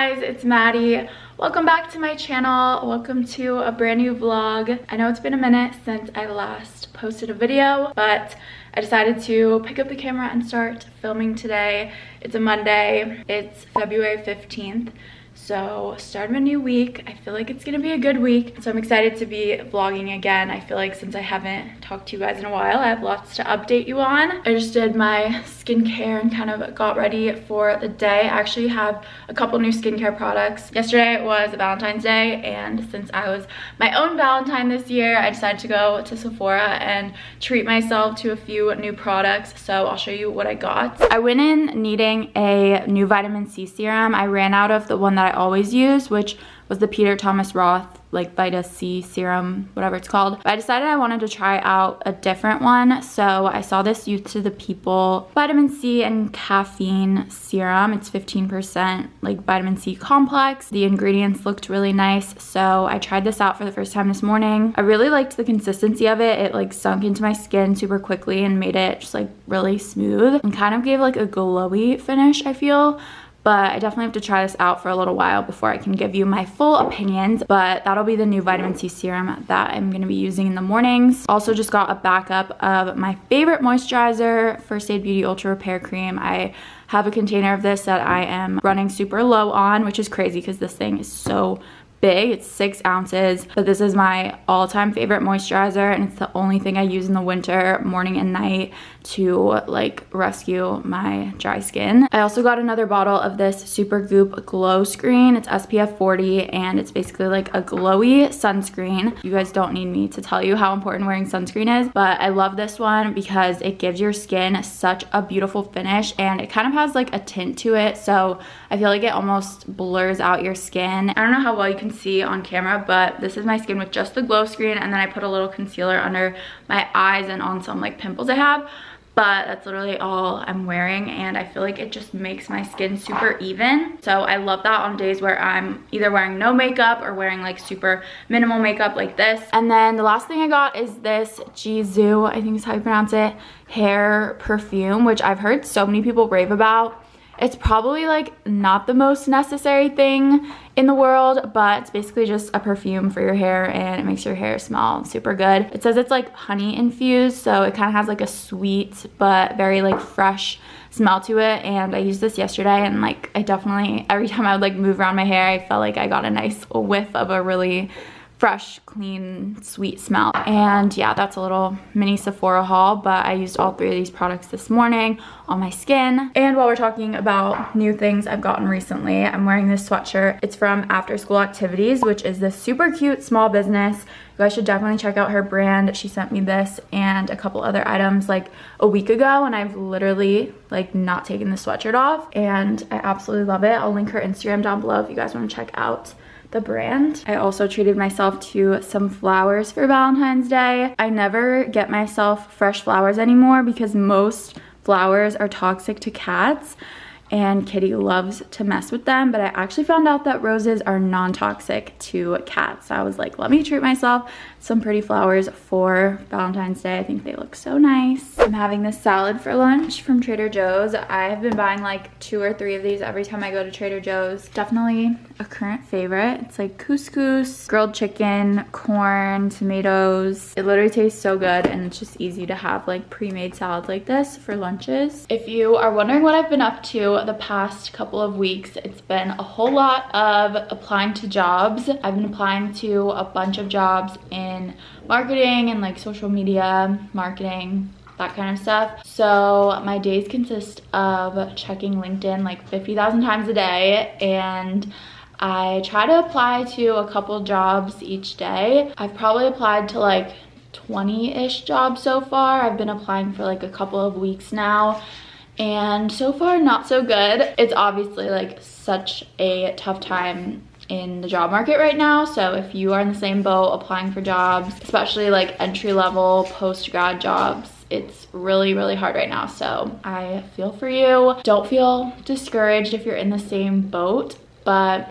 guys, it's Maddie. Welcome back to my channel. Welcome to a brand new vlog. I know it's been a minute since I last posted a video, but I decided to pick up the camera and start filming today. It's a Monday. It's February 15th. So start of a new week. I feel like it's gonna be a good week. So I'm excited to be vlogging again. I feel like since I haven't talked to you guys in a while, I have lots to update you on. I just did my skincare and kind of got ready for the day. I actually have a couple new skincare products. Yesterday was Valentine's Day, and since I was my own Valentine this year, I decided to go to Sephora and treat myself to a few new products. So I'll show you what I got. I went in needing a new vitamin C serum. I ran out of the one that I always use, which was the Peter Thomas Roth like Vita C serum, whatever it's called. But I decided I wanted to try out a different one. So I saw this Youth to the People vitamin C and caffeine serum. It's 15% like vitamin C complex. The ingredients looked really nice. So I tried this out for the first time this morning. I really liked the consistency of it. It like sunk into my skin super quickly and made it just like really smooth and kind of gave like a glowy finish, I feel. But I definitely have to try this out for a little while before I can give you my full opinions. But that'll be the new vitamin C serum that I'm going to be using in the mornings. Also just got a backup of my favorite moisturizer, First Aid Beauty Ultra Repair Cream. I have a container of this that I am running super low on, which is crazy because this thing is so big. It's 6 ounces, but this is my all-time favorite moisturizer, and it's the only thing I use in the winter, morning and night, to like rescue my dry skin. I also got another bottle of this Super Goop Glow Screen. It's SPF 40 and it's basically like a glowy sunscreen. You guys don't need me to tell you how important wearing sunscreen is, but I love this one because it gives your skin such a beautiful finish and it kind of has like a tint to it, so I feel like it almost blurs out your skin. I don't know how well you can see on camera, but this is my skin with just the glow screen, and then I put a little concealer under my eyes and on some like pimples I have. But that's literally all I'm wearing, and I feel like it just makes my skin super even. So I love that on days where I'm either wearing no makeup or wearing like super minimal makeup like this. And then the last thing I got is this Jisoo, I think is how you pronounce it, hair perfume, which I've heard so many people rave about. It's probably like not the most necessary thing in the world, but it's basically just a perfume for your hair and it makes your hair smell super good. It says it's like honey infused, so it kind of has like a sweet but very like fresh smell to it. And I used this yesterday and like I definitely, every time I would like move around my hair, I felt like I got a nice whiff of a really fresh, clean, sweet smell. And yeah, that's a little mini Sephora haul, but I used all 3 of these products this morning on my skin. And while we're talking about new things I've gotten recently, I'm wearing this sweatshirt. It's from After School Activities, which is this super cute small business. You guys should definitely check out her brand. She sent me this and a couple other items like a week ago, and I've literally like not taken the sweatshirt off, and I absolutely love it. I'll link her Instagram down below if you guys want to check out the brand. I also treated myself to some flowers for Valentine's Day. I never get myself fresh flowers anymore because most flowers are toxic to cats and Kitty loves to mess with them, but I actually found out that roses are non-toxic to cats. So I was like, let me treat myself some pretty flowers for Valentine's Day. I think they look so nice. I'm having this salad for lunch from Trader Joe's. I've been buying like 2 or 3 of these every time I go to Trader Joe's. Definitely a current favorite. It's like couscous, grilled chicken, corn, tomatoes. It literally tastes so good, and it's just easy to have like pre-made salads like this for lunches. If you are wondering what I've been up to the past couple of weeks, it's been a whole lot of applying to jobs. I've been applying to a bunch of jobs in marketing and like social media marketing, that kind of stuff. So my days consist of checking LinkedIn like 50,000 times a day, and I try to apply to a couple jobs each day. I've probably applied to like 20-ish jobs so far. I've been applying for like a couple of weeks now, and so far not so good. It's obviously like such a tough time in the job market right now, so if you are in the same boat applying for jobs, especially like entry-level post-grad jobs, it's really hard right now. So I feel for you. Don't feel discouraged if you're in the same boat. But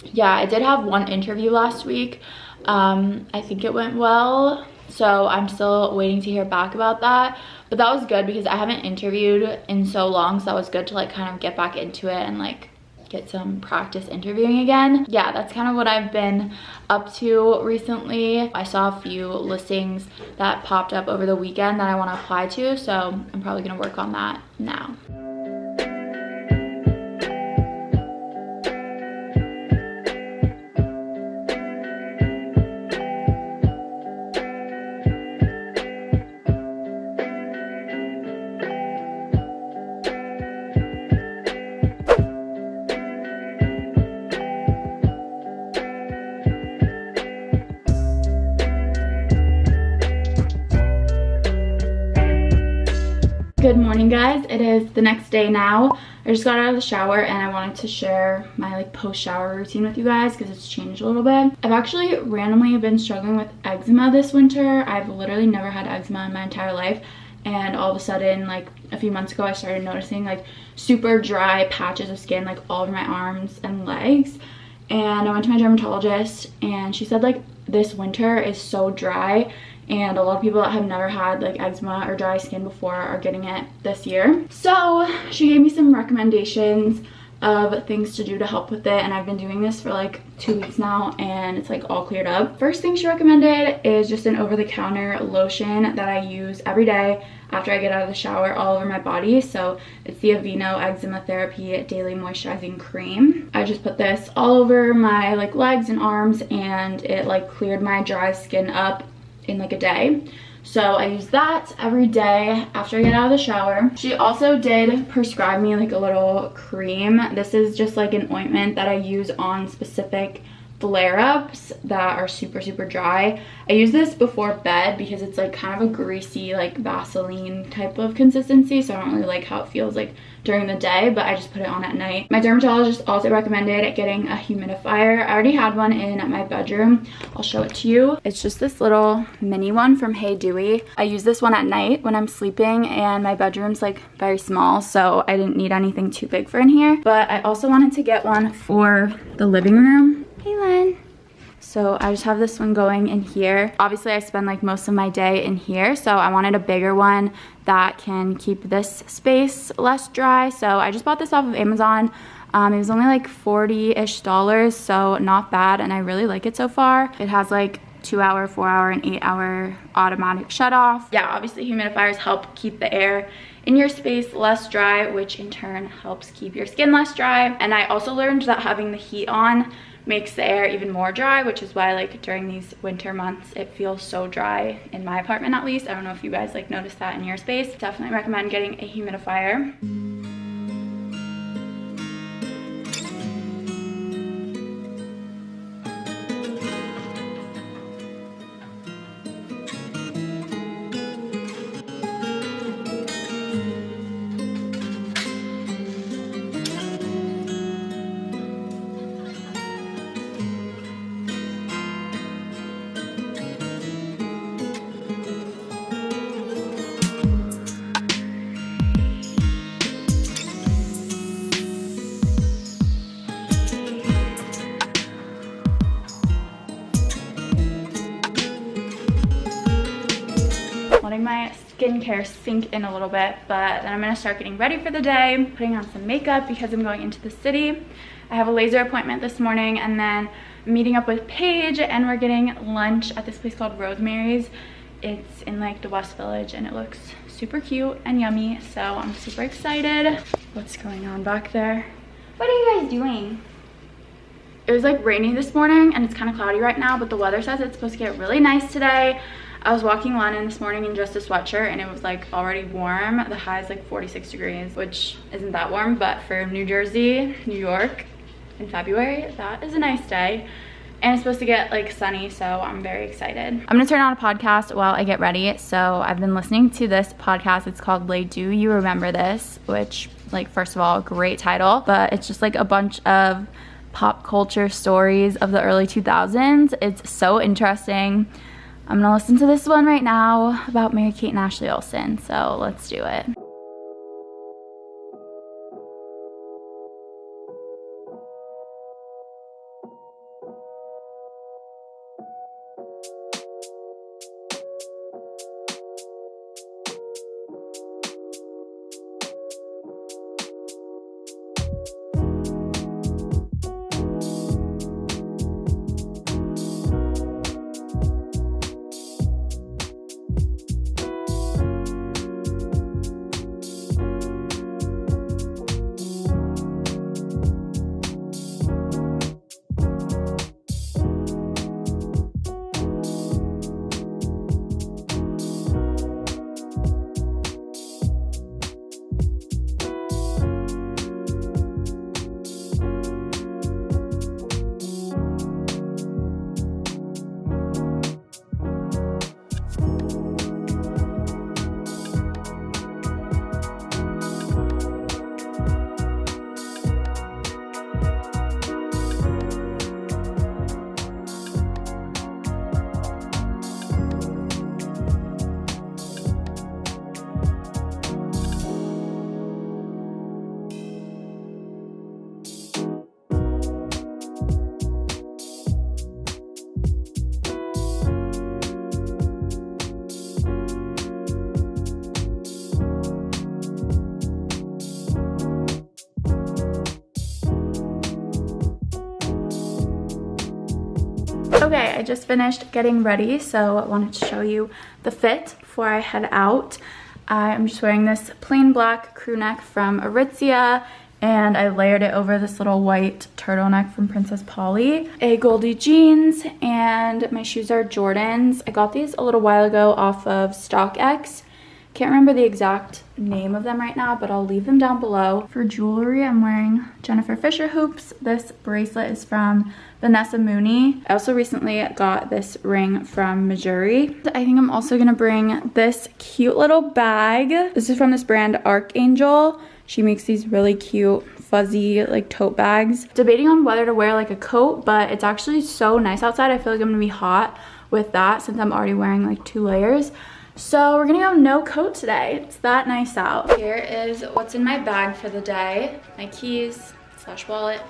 yeah, I did have one interview last week. I think it went well, so I'm still waiting to hear back about that. But that was good because I haven't interviewed in so long, so that was good to like kind of get back into it and like get some practice interviewing again. Yeah, that's kind of what I've been up to recently. I saw a few listings that popped up over the weekend that I want to apply to, so I'm probably going to work on that now. Good morning, guys. It is the next day now. I just got out of the shower and I wanted to share my post-shower routine with you guys because it's changed a little bit. I've actually randomly been struggling with eczema this winter. I've literally never had eczema in my entire life, and all of a sudden, a few months ago, I started noticing super dry patches of skin all over my arms and legs. And I went to my dermatologist and she said this winter is so dry, and a lot of people that have never had eczema or dry skin before are getting it this year. So she gave me some recommendations of things to do to help with it, and I've been doing this for 2 weeks now, and it's all cleared up. First thing she recommended is just an over-the-counter lotion that I use every day after I get out of the shower all over my body. So it's the Aveeno Eczema Therapy Daily Moisturizing Cream. I just put this all over my legs and arms, and it cleared my dry skin up in a day. So I use that every day after I get out of the shower. She also did prescribe me a little cream. This is just an ointment that I use on specific flare-ups that are super dry. I use this before bed because it's kind of a greasy Vaseline type of consistency, so I don't really like how it feels during the day, but I just put it on at night. My dermatologist also recommended getting a humidifier. I already had one in my bedroom. I'll show it to you. It's just this little mini one from Hey Dewy. I use this one at night when I'm sleeping, and my bedroom's very small, so I didn't need anything too big for in here. But I also wanted to get one for the living room. Hey Len. So I just have this one going in here. Obviously I spend most of my day in here, so I wanted a bigger one that can keep this space less dry. So I just bought this off of Amazon. It was only $40-ish, so not bad, and I really like it so far. It has 2-hour, 4-hour, and 8-hour automatic shut off. Yeah, obviously humidifiers help keep the air in your space less dry, which in turn helps keep your skin less dry. And I also learned that having the heat on makes the air even more dry, which is why during these winter months it feels so dry in my apartment, at least. I don't know if you guys noticed that in your space. Definitely recommend getting a humidifier. Letting my skincare sink in a little bit, but then I'm gonna start getting ready for the day, putting on some makeup because I'm going into the city. I have a laser appointment this morning, and then meeting up with Paige, and we're getting lunch at this place called Rosemary's. It's in the West Village, and it looks super cute and yummy, so I'm super excited. What's going on back there? What are you guys doing? It was rainy this morning, and it's kind of cloudy right now, but the weather says it's supposed to get really nice today. I was walking London this morning in just a sweatshirt, and it was already warm. The high is 46 degrees, which isn't that warm, but for New Jersey, New York in February, that is a nice day. And it's supposed to get sunny, so I'm very excited. I'm gonna turn on a podcast while I get ready. So I've been listening to this podcast. It's called Do You Remember This? Which first of all, great title, but it's just a bunch of pop culture stories of the early 2000s. It's so interesting. I'm gonna listen to this one right now about Mary-Kate and Ashley Olsen, so let's do it. Okay, I just finished getting ready, so I wanted to show you the fit before I head out. I'm just wearing this plain black crew neck from Aritzia, and I layered it over this little white turtleneck from Princess Polly. A Goldie jeans, and my shoes are Jordans. I got these a little while ago off of StockX. Can't remember the exact name of them right now, but I'll leave them down below. For jewelry, I'm wearing Jennifer Fisher hoops. This bracelet is from Vanessa Mooney. I also recently got this ring from Missouri. I think I'm also gonna bring this cute little bag. This is from this brand Archangel. She makes these really cute fuzzy like tote bags. Debating on whether to wear like a coat, but it's actually so nice outside. I feel like I'm gonna be hot with that since I'm already wearing like 2 layers. So we're gonna go no coat today. It's that nice out. Here is what's in my bag for the day. My keys / wallet,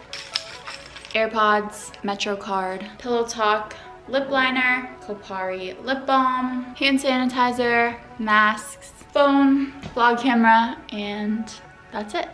AirPods, Metro card, Pillow Talk, lip liner, Kopari lip balm, hand sanitizer, masks, phone, vlog camera, and that's it.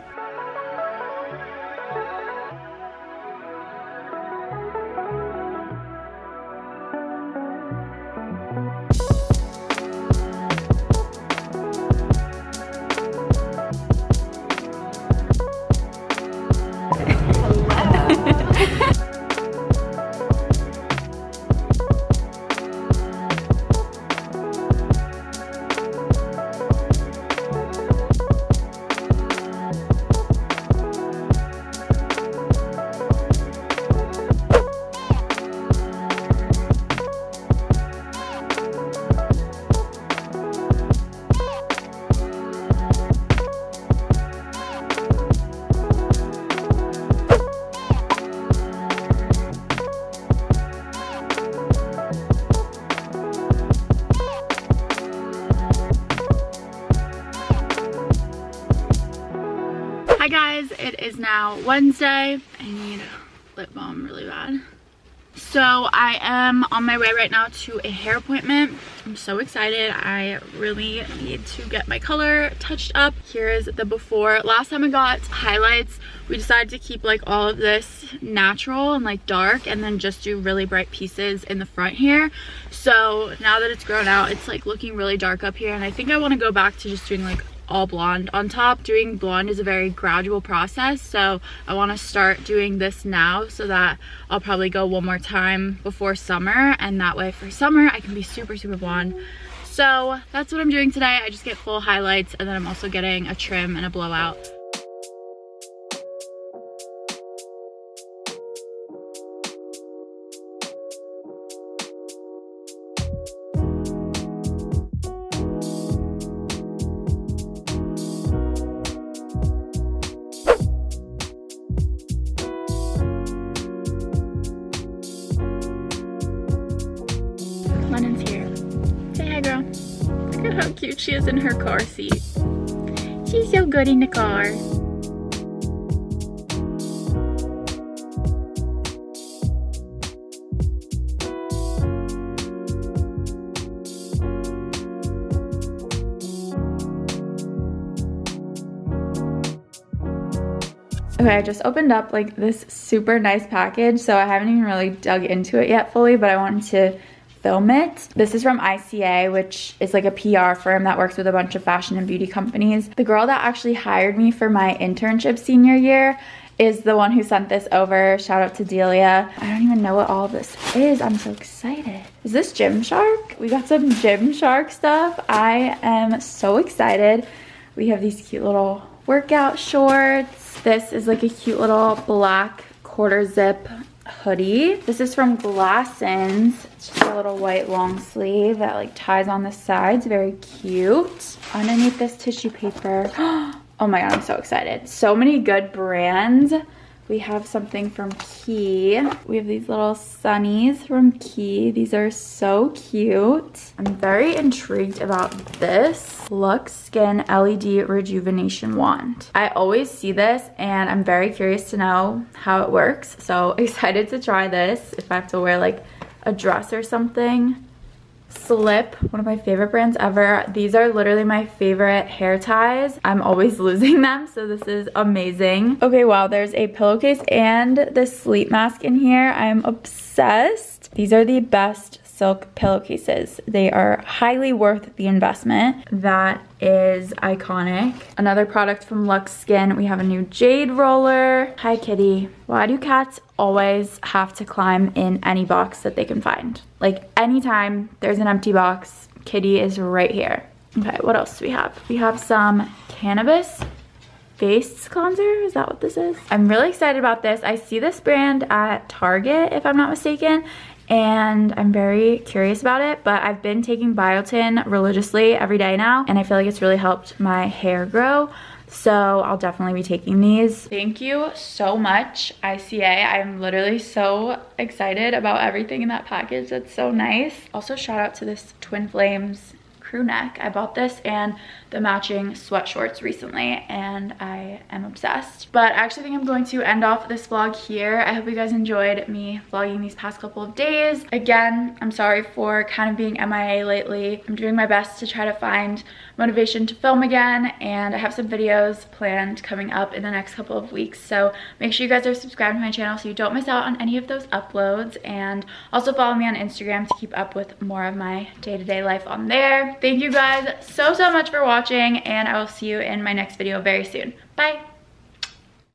Hi guys, it is now Wednesday. I need lip balm really bad. So I am on my way right now to a hair appointment. I'm so excited. I really need to get my color touched up. Here is the before. Last time I got highlights, we decided to keep like all of this natural and like dark and then just do really bright pieces in the front here. So now that it's grown out, it's like looking really dark up here, and I think I want to go back to just doing like all blonde on top. Doing blonde is a very gradual process, so I want to start doing this now so that I'll probably go one more time before summer, and that way for summer I can be super blonde. So that's what I'm doing today. I just get full highlights, and then I'm also getting a trim and a blowout. Lennon's here. Say hi, girl. Look at how cute she is in her car seat. She's so good in the car. Okay, I just opened up like this super nice package, so I haven't even really dug into it yet fully, but I wanted to film it. This is from ICA, which is like a PR firm that works with a bunch of fashion and beauty companies. The girl that actually hired me for my internship senior year is the one who sent this over. Shout out to Delia. I don't even know what all of this is. I'm so excited. Is this Gymshark? We got some Gymshark stuff. I am so excited. We have these cute little workout shorts. This is like a cute little black quarter zip hoodie. This is from Glassons. It's just a little white long sleeve that like ties on the sides. Very cute. Underneath this tissue paper. Oh my god, I'm so excited. So many good brands. We have something from Key. We have these little sunnies from Key. These are so cute. I'm very intrigued about this Lux Skin LED Rejuvenation Wand. I always see this and I'm very curious to know how it works. So excited to try this if I have to wear like a dress or something. Slip, one of my favorite brands ever. These are literally my favorite hair ties. I'm always losing them, so this is amazing. Okay, wow, there's a pillowcase and this sleep mask in here. I'm obsessed. These are the best silk pillowcases. They are highly worth the investment. That is iconic. Another product from Luxe Skin, we have a new jade roller. Hi kitty. Why do cats always have to climb in any box that they can find? Like anytime there's an empty box, kitty is right here. Okay, what else do we have? We have some cannabis face cleanser. Is that what this is? I'm really excited about this. I see this brand at Target, if I'm not mistaken, and I'm very curious about it, but I've been taking biotin religiously every day now, and I feel like it's really helped my hair grow. So I'll definitely be taking these. Thank you so much, ICA. I'm literally so excited about everything in that package. That's so nice. Also, shout out to this Twin Flames crew neck. I bought this and the matching sweat shorts recently, and I am obsessed. But I actually think I'm going to end off this vlog here. I hope you guys enjoyed me vlogging these past couple of days. Again, I'm sorry for kind of being MIA lately. I'm doing my best to try to find motivation to film again, and I have some videos planned coming up in the next couple of weeks, so make sure you guys are subscribed to my channel so you don't miss out on any of those uploads, and also follow me on Instagram to keep up with more of my day-to-day life on there. Thank you guys so much for watching, and I will see you in my next video very soon. Bye!